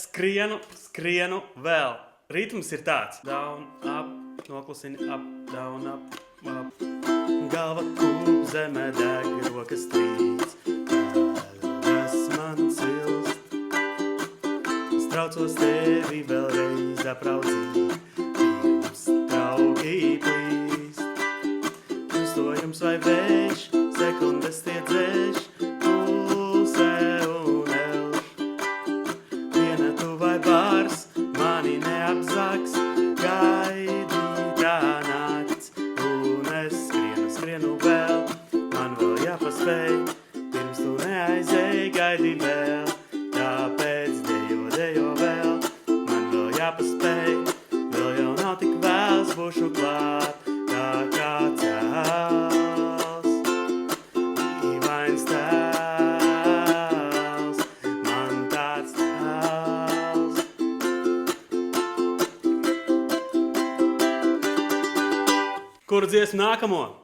skrienu vēl. Ritms ir tāds. Down, up, noklusini, up, down, up. Galva kūp, zeme deg, rokas trīc. Pēdas man cilst. Straucos tevi vēlreiz apraudzīt. Pirms trauki plīst. Krustojums vai vējš, sekundes tie dzēš. Pulsē un elš. Viena tu vai bārs, mani neapzaks. Gaidītā nakts. Un es skrienu vēl. Man vēl jāpaspēj. Pirms tu neaizēj, gaidi vēl. Tāpēc dejo vēl. Man vēl jāpaspēj. Vēl jau nav tik vēls, būšu klāt. Tā kā cēls. Dīvains tēls. Man tāds tēls. Kuru dziesmu nākamo?